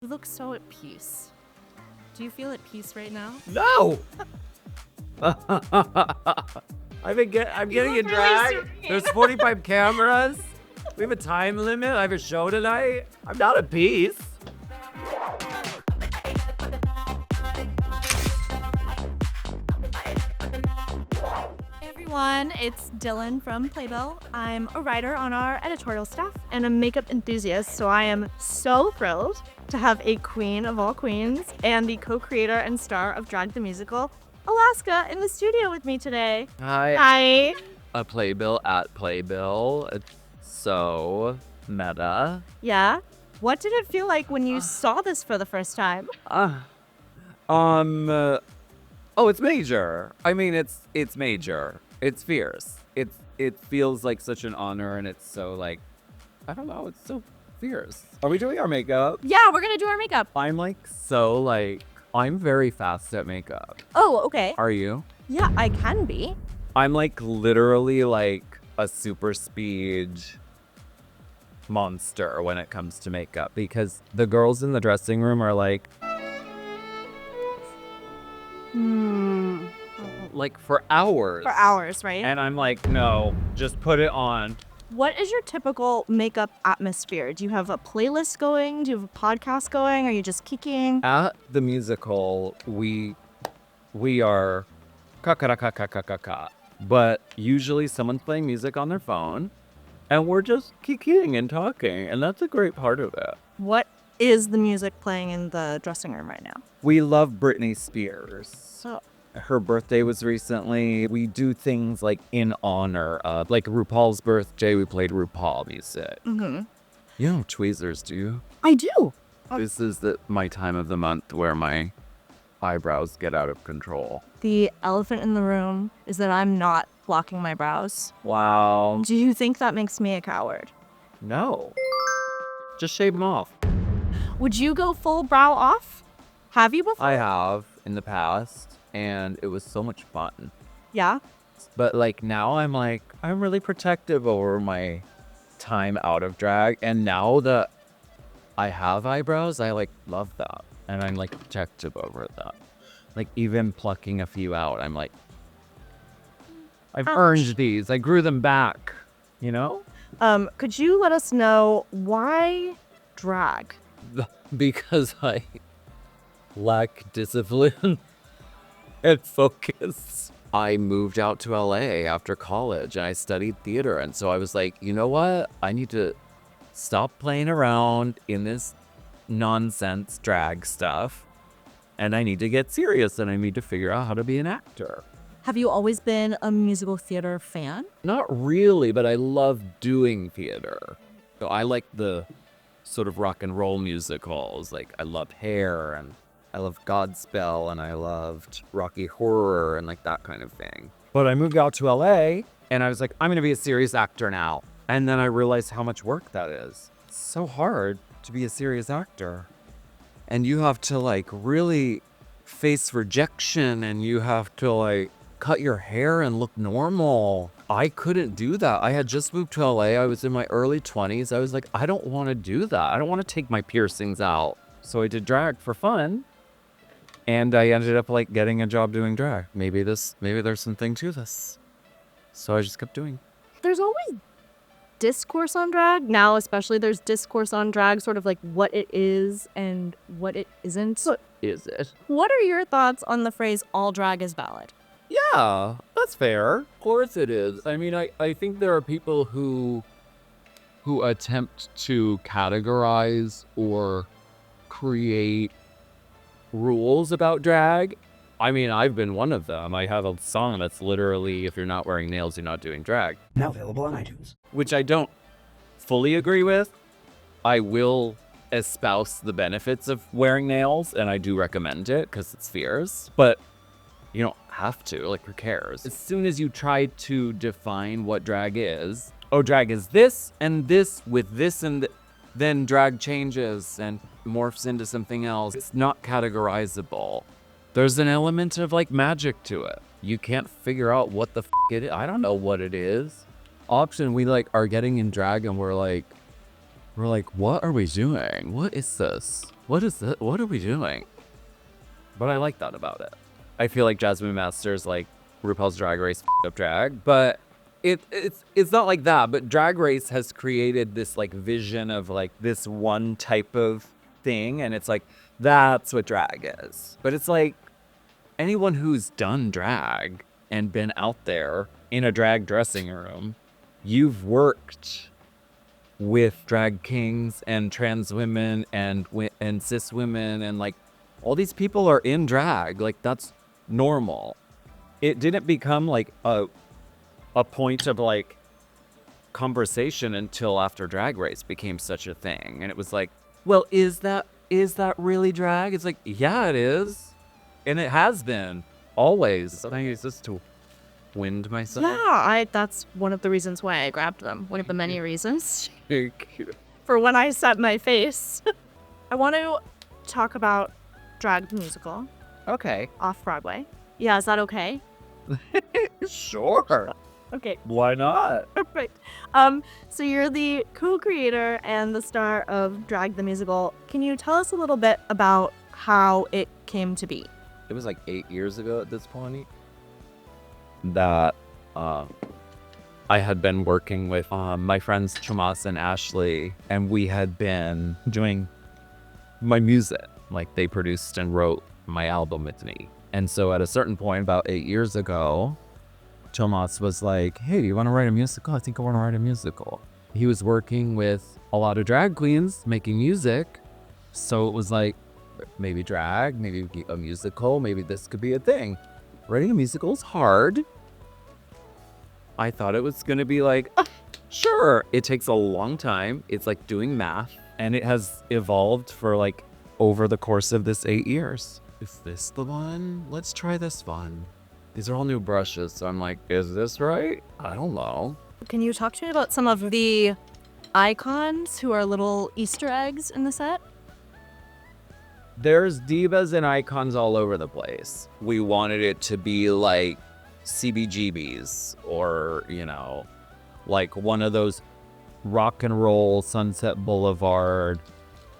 You look so at peace. Do you feel at peace right now? No! I'm getting a drag. serene. There's 45 cameras. We have a time limit. I have a show tonight. I'm not at peace. Hey everyone, it's Dylan from Playbill. I'm a writer on our editorial staff and a makeup enthusiast, so I am so thrilled to have a queen of all queens and the co-creator and star of Drag the Musical, Alaska, in the studio with me today. Hi. Hi. A Playbill at Playbill. It's so meta. Yeah? What did it feel like when you saw this for the first time? Oh, it's major. I mean, it's major. It's fierce. It feels like such an honor, and it's so like, I don't know, it's so fierce. Are we doing our makeup? Yeah, we're gonna do our makeup. I'm very fast at makeup. Oh, okay. Are you? Yeah, I can be. I'm like literally like a super speed monster when it comes to makeup because the girls in the dressing room are like, like for hours. For hours, right? And I'm like, no, just put it on. What is your typical makeup atmosphere? Do you have a playlist going? Do you have a podcast going? Are you just kicking? At the musical, we are ka. But usually someone's playing music on their phone and we're just kikiing and talking. And that's a great part of it. What is the music playing in the dressing room right now? We love Britney Spears. So, Her birthday was recently. We do things like in honor of, like RuPaul's birthday, we played RuPaul music. You know tweezers, do you? I do. This is my time of the month where my eyebrows get out of control. The elephant in the room is that I'm not blocking my brows. Wow. Do you think that makes me a coward? No. Just shave them off. Would you go full brow off? Have you before? I have in the past, and it was so much fun. Yeah. But like now I'm really protective over my time out of drag. And now that I have eyebrows, I like love that. And I'm like protective over that. Like even plucking a few out, I'm like, I've earned these. I grew them back, you know? Could you let us know why drag? Because I lack discipline and focus. I moved out to LA after college and I studied theater. And so I was like, you know what? I need to stop playing around in this nonsense drag stuff. And I need to get serious and I need to figure out how to be an actor. Have you always been a musical theater fan? Not really, but I love doing theater. So I like the sort of rock and roll musicals. Like I loved Hair and I loved Godspell and I loved Rocky Horror and like that kind of thing. But I moved out to LA and I was like, I'm going to be a serious actor now. And then I realized how much work that is. It's so hard to be a serious actor. And you have to like really face rejection and you have to like cut your hair and look normal. I couldn't do that. I had just moved to LA. I was in my early 20s. I was like, I don't want to do that. I don't want to take my piercings out. So I did drag for fun. And I ended up like getting a job doing drag. Maybe there's something to this. So I just kept doing. There's always discourse on drag. Now, especially, there's discourse on drag, sort of like what it is and what it isn't. What is it? What are your thoughts on the phrase all drag is valid? Yeah, that's fair. Of course it is. I mean, I think there are people who attempt to categorize or create rules about drag. I mean, I've been one of them. I have a song that's literally, if you're not wearing nails, you're not doing drag. Now available on iTunes. Which I don't fully agree with. I will espouse the benefits of wearing nails, and I do recommend it because it's fierce. But you don't have to. Like, who cares? As soon as you try to define what drag is, oh, drag is this and this with this and then drag changes and morphs into something else. It's not categorizable. There's an element of like magic to it. You can't figure out what the it is. I don't know what it is. Often we like are getting in drag and we're like, what are we doing? What is this? what is that? What are we doing? But I like that about it. I feel like Jasmine Masters, like RuPaul's Drag Race up drag, but it's not like that. But Drag Race has created this like vision of like this one type of thing, and it's like that's what drag is. But it's like anyone who's done drag and been out there in a drag dressing room, you've worked with drag kings and trans women and cis women, and like all these people are in drag. Like that's normal. It didn't become like a point of like conversation until after Drag Race became such a thing. And it was like, well, is that really drag? It's like, yeah, it is. And it has been always. I use this to wind myself. Yeah, that's one of the reasons why I grabbed them. One of the many reasons. Thank you. For when I set my face. I want to talk about Drag the Musical. Okay. Off-Broadway. Yeah, is that okay? Sure. Okay. Why not? Perfect. So you're the co-creator and the star of Drag the Musical. Can you tell us a little bit about how it came to be? It was like 8 years ago at this point that I had been working with my friends Tomas and Ashley, and we had been doing my music. Like they produced and wrote my album with me. And so at a certain point about 8 years ago, Tomas was like, hey, do you want to write a musical? I think I want to write a musical. He was working with a lot of drag queens making music. So it was like, maybe drag, maybe a musical, maybe this could be a thing. Writing a musical is hard. I thought it was going to be like, sure. It takes a long time. It's like doing math. And it has evolved for like over the course of this 8 years. Is this the one? Let's try this one. These are all new brushes, so I'm like, is this right? I don't know. Can you talk to me about some of the icons who are little Easter eggs in the set? There's divas and icons all over the place. We wanted it to be like CBGBs or, you know, like one of those rock and roll Sunset Boulevard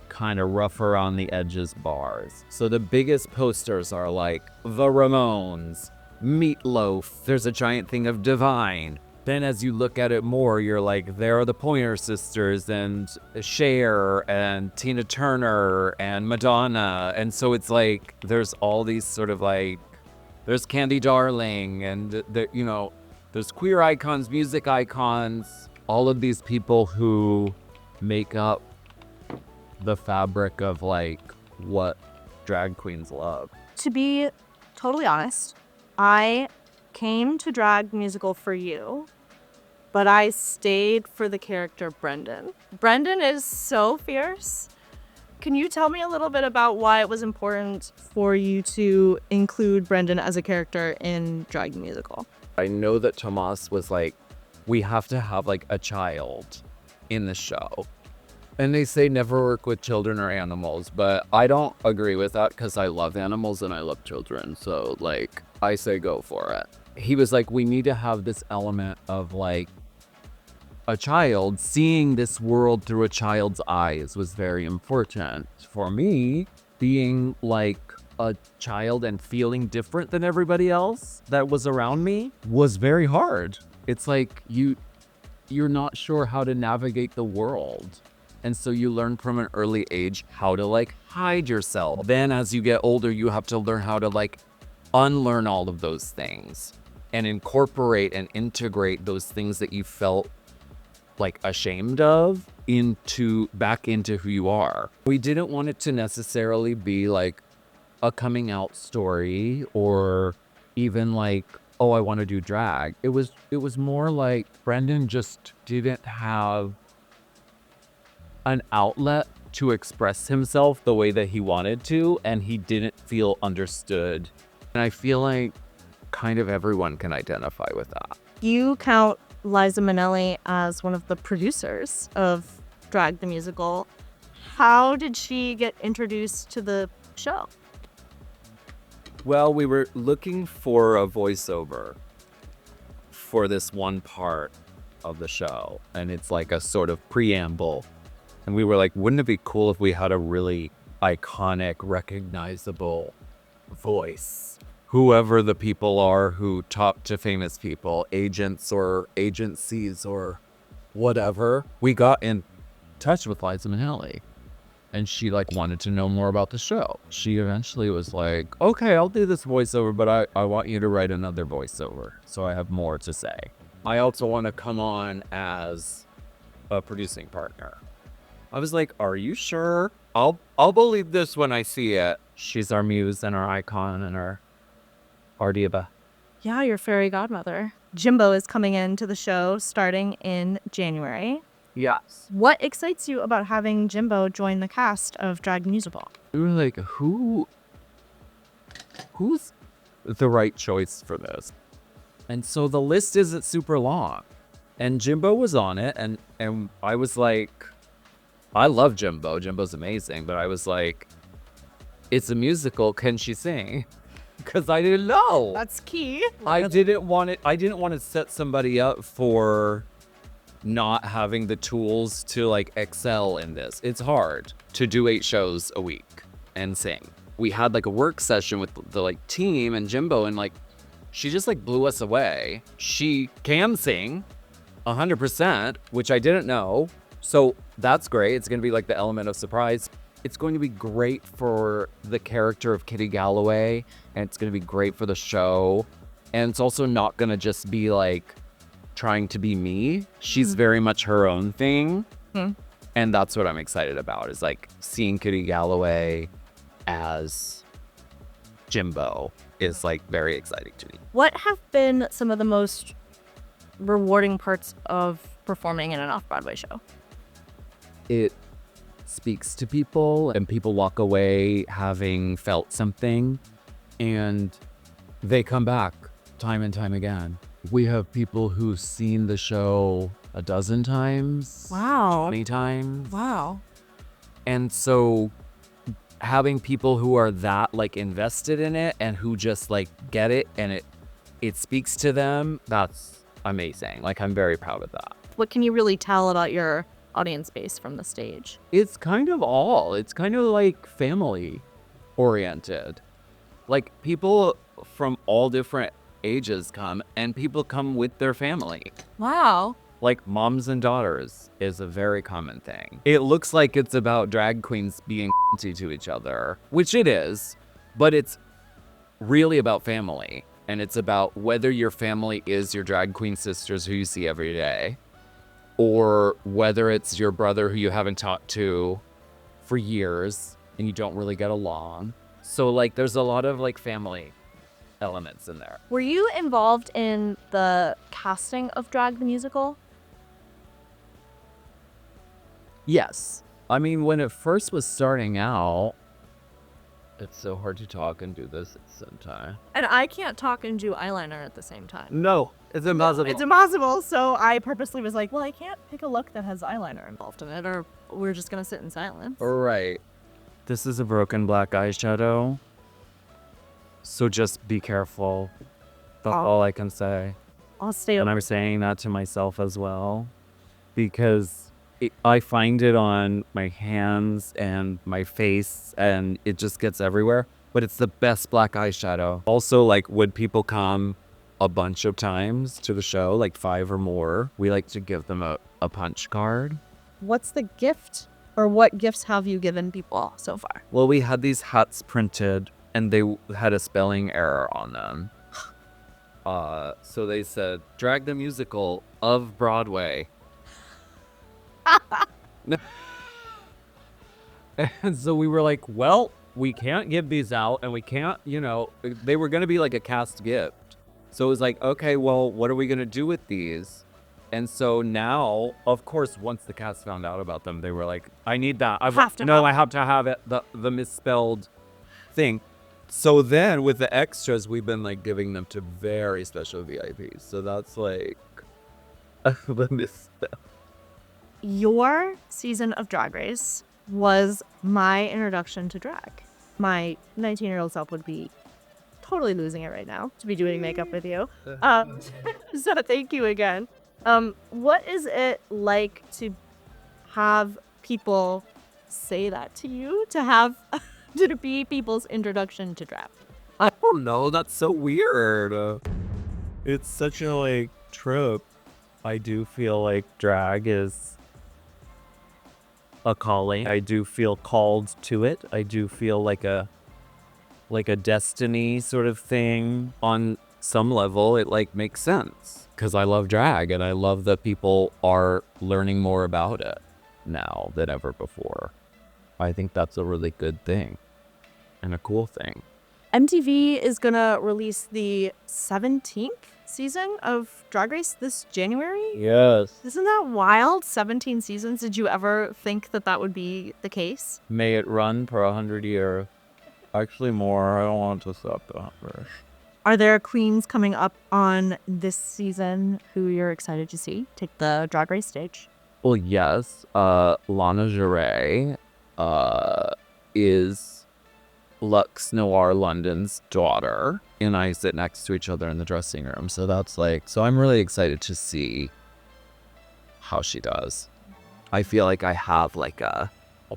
kind of rough around the edges bars. So the biggest posters are like the Ramones, Meatloaf, there's a giant thing of Divine. Then as you look at it more, you're like, there are the Pointer Sisters and Cher and Tina Turner and Madonna. And so it's like, there's all these sort of like, there's Candy Darling and, you know, there's queer icons, music icons, all of these people who make up the fabric of like what drag queens love. To be totally honest, I came to Drag Musical for you, but I stayed for the character Brendan. Brendan is so fierce. Can you tell me a little bit about why it was important for you to include Brendan as a character in Drag Musical? I know that Tomas was like, we have to have like a child in the show. And they say never work with children or animals, but I don't agree with that because I love animals and I love children. So like, I say go for it. He was like, we need to have this element of like a child seeing this world through a child's eyes was very important. For me, being like a child and feeling different than everybody else that was around me was very hard. It's like you're not sure how to navigate the world. And so you learn from an early age how to like hide yourself. Then as you get older, you have to learn how to like unlearn all of those things and incorporate and integrate those things that you felt like ashamed of back into who you are. We didn't want it to necessarily be like a coming out story or even like, oh, I want to do drag. It was more like Brendan just didn't have an outlet to express himself the way that he wanted to, and he didn't feel understood. And I feel like kind of everyone can identify with that. You count Liza Minnelli as one of the producers of Drag the Musical. How did she get introduced to the show? Well, we were looking for a voiceover for this one part of the show, and it's like a sort of preamble. And we were like, wouldn't it be cool if we had a really iconic, recognizable voice. Whoever the people are who talk to famous people, agents or agencies or whatever, we got in touch with Liza Minnelli. And she like wanted to know more about the show. She eventually was like, okay, I'll do this voiceover, but I want you to write another voiceover so I have more to say. I also want to come on as a producing partner. I was like, are you sure? I'll believe this when I see it. She's our muse and our icon and our diva. Yeah, your fairy godmother. Jimbo is coming into the show starting in January. Yes. What excites you about having Jimbo join the cast of Drag the Musical? We were like, who's the right choice for this? And so the list isn't super long. And Jimbo was on it, and I was like, I love Jimbo. Jimbo's amazing, but I was like, it's a musical, can she sing? Because I didn't know. That's key. I didn't want to set somebody up for not having the tools to like excel in this. It's hard to do 8 shows a week and sing. We had like a work session with the like team and Jimbo, and like she just like blew us away. She can sing 100%, which I didn't know. So that's great. It's going to be like the element of surprise. It's going to be great for the character of Kitty Galloway, and it's going to be great for the show. And it's also not going to just be like trying to be me. She's very much her own thing. And that's what I'm excited about, is like seeing Kitty Galloway as Jimbo is like very exciting to me. What have been some of the most rewarding parts of performing in an off-Broadway show? It speaks to people, and people walk away having felt something, and they come back time and time again. We have people who've seen the show a dozen times. Wow. 20 times. Wow. And so having people who are that like invested in it and who just like get it and it speaks to them, that's amazing. Like, I'm very proud of that. What can you really tell about your audience base from the stage? It's kind of like family oriented. Like, people from all different ages come, and people come with their family. Wow. Like, moms and daughters is a very common thing. It looks like it's about drag queens being to each other, which it is, but it's really about family. And it's about whether your family is your drag queen sisters who you see every day, or whether it's your brother who you haven't talked to for years and you don't really get along. So like, there's a lot of like family elements in there. Were you involved in the casting of Drag the Musical? Yes. I mean, when it first was starting out, it's so hard to talk and do this at the same time. And I can't talk and do eyeliner at the same time. No, it's impossible. It's impossible, so I purposely was like, well, I can't pick a look that has eyeliner involved in it, or we're just gonna sit in silence. Right. This is a broken black eyeshadow, so just be careful. That's all I can say. I'll stay And I'm saying that to myself as well, because I find it on my hands and my face, and it just gets everywhere. But it's the best black eyeshadow. Also, like, when people come a bunch of times to the show, like 5 or more, we like to give them a punch card. What's the gift, or what gifts have you given people so far? Well, we had these hats printed, and they had a spelling error on them. So they said, "Drag the Musical of Broadway." And so we were like, well, we can't give these out, and we can't, they were going to be like a cast gift. So it was like, okay, well, what are we going to do with these? And so now, of course, once the cast found out about them, they were like, I need that. I have to have it, the misspelled thing. So then with the extras, we've been like giving them to very special VIPs. So that's like the misspell. Your season of Drag Race was my introduction to drag. My 19-year-old self would be totally losing it right now to be doing makeup with you. So thank you again. What is it like to have people say that to you to have to be people's introduction to drag? I don't know. That's so weird. It's such a like trope. I do feel like drag is a calling. I do feel called to it. I do feel like a destiny sort of thing. On some level, it like makes sense because I love drag and I love that people are learning more about it now than ever before. I think that's a really good thing and a cool thing. MTV is gonna release the 17th season of Drag Race this January. Yes. Isn't that wild? 17 seasons. Did you ever think that that would be the case? May it run for 100 years. Actually more. I don't want it to stop the 100. Are there queens coming up on this season who you're excited to see take the Drag Race stage? Well, yes. Lana Geray is Lux Noir London's daughter, and I sit next to each other in the dressing room. So that's like, so I'm really excited to see how she does. I feel like I have like a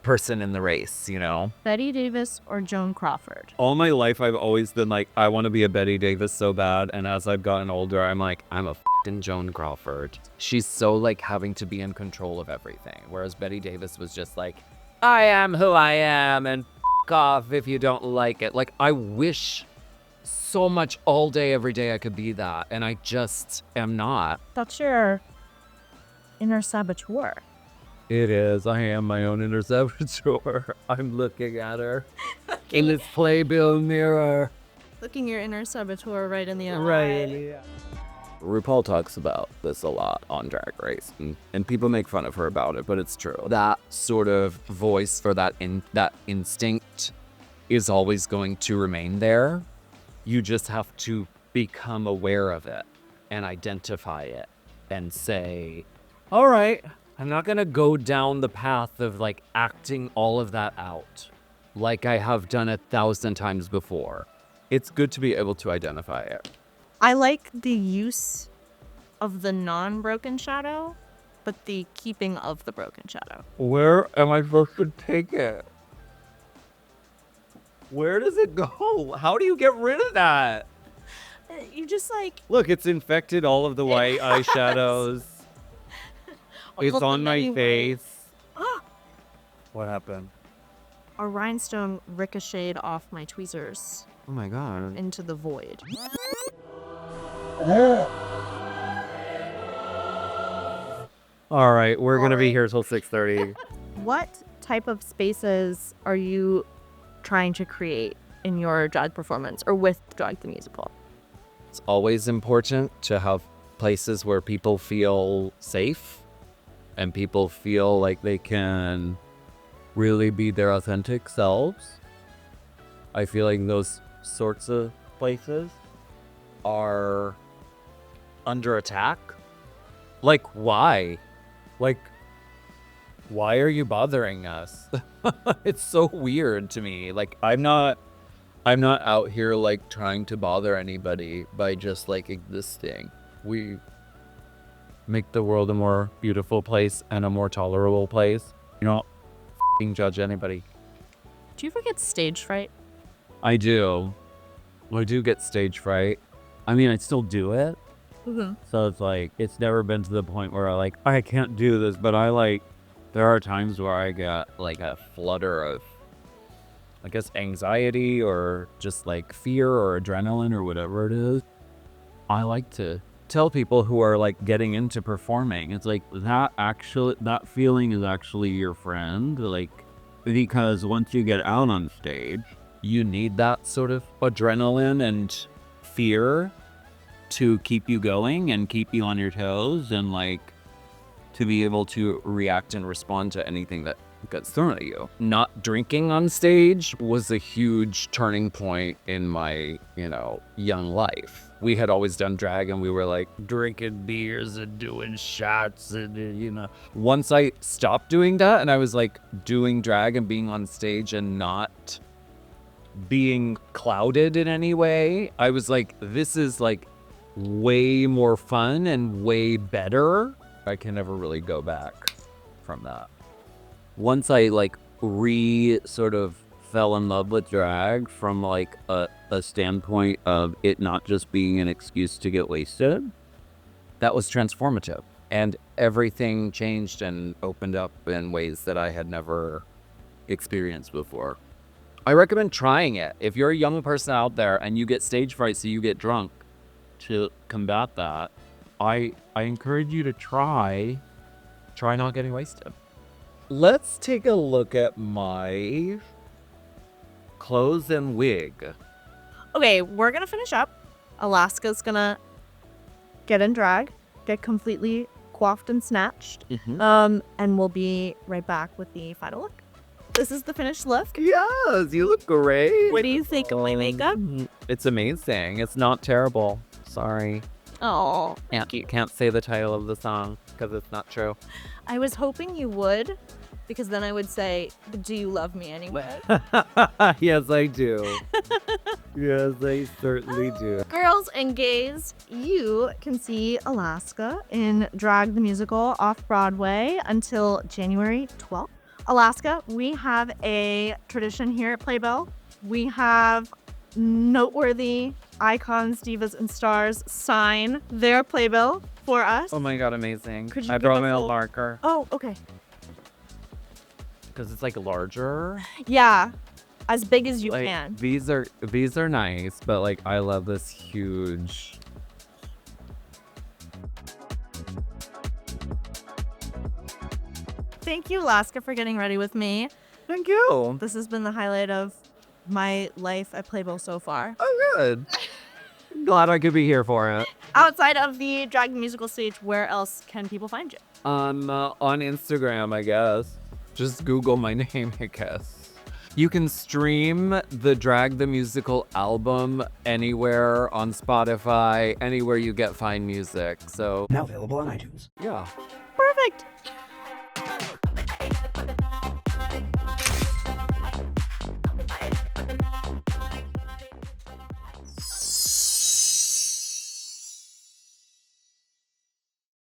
person in the race, you know? Betty Davis or Joan Crawford? All my life I've always been like, I want to be a Betty Davis so bad. And as I've gotten older, I'm like, I'm a f***ing Joan Crawford. She's so like having to be in control of everything. Whereas Betty Davis was just like, I am who I am and f*** off if you don't like it. Like, I wish so much all day, every day I could be that. And I just am not. That's your inner saboteur. it is. I am my own inner saboteur. I'm looking at her in this playbill mirror. Looking your inner saboteur right in the eye. Right. Yeah. RuPaul talks about this a lot on Drag Race, and people make fun of her about it, but it's true. That sort of voice for that instinct is always going to remain there. You just have to become aware of it and identify it and say, all right, I'm not going to go down the path of like acting all of that out like I have done 1,000 times before. It's good to be able to identify it. I like the use of the non-broken shadow, but the keeping of the broken shadow. Where am I supposed to take it? Where does it go? How do you get rid of that? You just like... Look, it's infected all of the white eyeshadows. It's on my face. What happened? A rhinestone ricocheted off my tweezers Oh my God. into the void. All right, we're going to be here till 6:30. What type of spaces are you trying to create in your drag performance or with Drag the Musical? It's always important to have places where people feel safe and people feel like they can really be their authentic selves. I feel like those sorts of places are under attack. Like, why? Like, why are you bothering us? It's so weird to me. Like, I'm not out here like trying to bother anybody by just like existing. We make the world a more beautiful place and a more tolerable place. You don't f***ing judge anybody. Do you ever get stage fright? I do. I do get stage fright. I mean, I still do it. Mm-hmm. So it's like, it's never been to the point where I can't do this, but there are times where I get like a flutter of, I guess, anxiety or just like fear or adrenaline or whatever it is. I like to tell people who are like getting into performing, it's like that feeling is actually your friend. Like, because once you get out on stage, You need that sort of adrenaline and fear to keep you going and keep you on your toes and like to be able to react and respond to anything that gets thrown at you. Not drinking on stage was a huge turning point in my, young life. We had always done drag and we were like drinking beers and doing shots and, Once I stopped doing that and I was like doing drag and being on stage and not being clouded in any way, I was like, this is like way more fun and way better. I can never really go back from that. Once I like sort of fell in love with drag from like a standpoint of it not just being an excuse to get wasted. That was transformative. And everything changed and opened up in ways that I had never experienced before. I recommend trying it. If you're a young person out there and you get stage fright, so you get drunk, to combat that, I encourage you to try not getting wasted. Let's take a look at my clothes and wig. Okay, we're gonna finish up. Alaska's gonna get in drag, get completely coiffed and snatched, and we'll be right back with the final look. This is the finished look. Yes, you look great. What do you think of my makeup? It's amazing. It's not terrible. Sorry. Oh, Can't say the title of the song because it's not true. I was hoping you would, because then I would say, do you love me anyway? Yes, I do. Yes, I certainly do. Girls and gays, you can see Alaska in Drag the Musical Off-Broadway until January 12th. Alaska, we have a tradition here at Playbill. We have noteworthy icons, divas, and stars sign their Playbill for us. Oh my god, amazing. Could you I give brought a my full- own marker Oh, okay. because it's like larger. Yeah, as big as you Like, can. these are nice, but like I love this huge. Thank you, Alaska, for getting ready with me. Thank you. This has been the highlight of my life at Playbill so far. Oh, good. Glad I could be here for it. Outside of the Drag the Musical stage, where else can people find you? On Instagram, I guess. Just Google my name, I guess. You can stream the Drag the Musical album anywhere on Spotify, anywhere you get fine music. So Now available on iTunes. yeah. Perfect.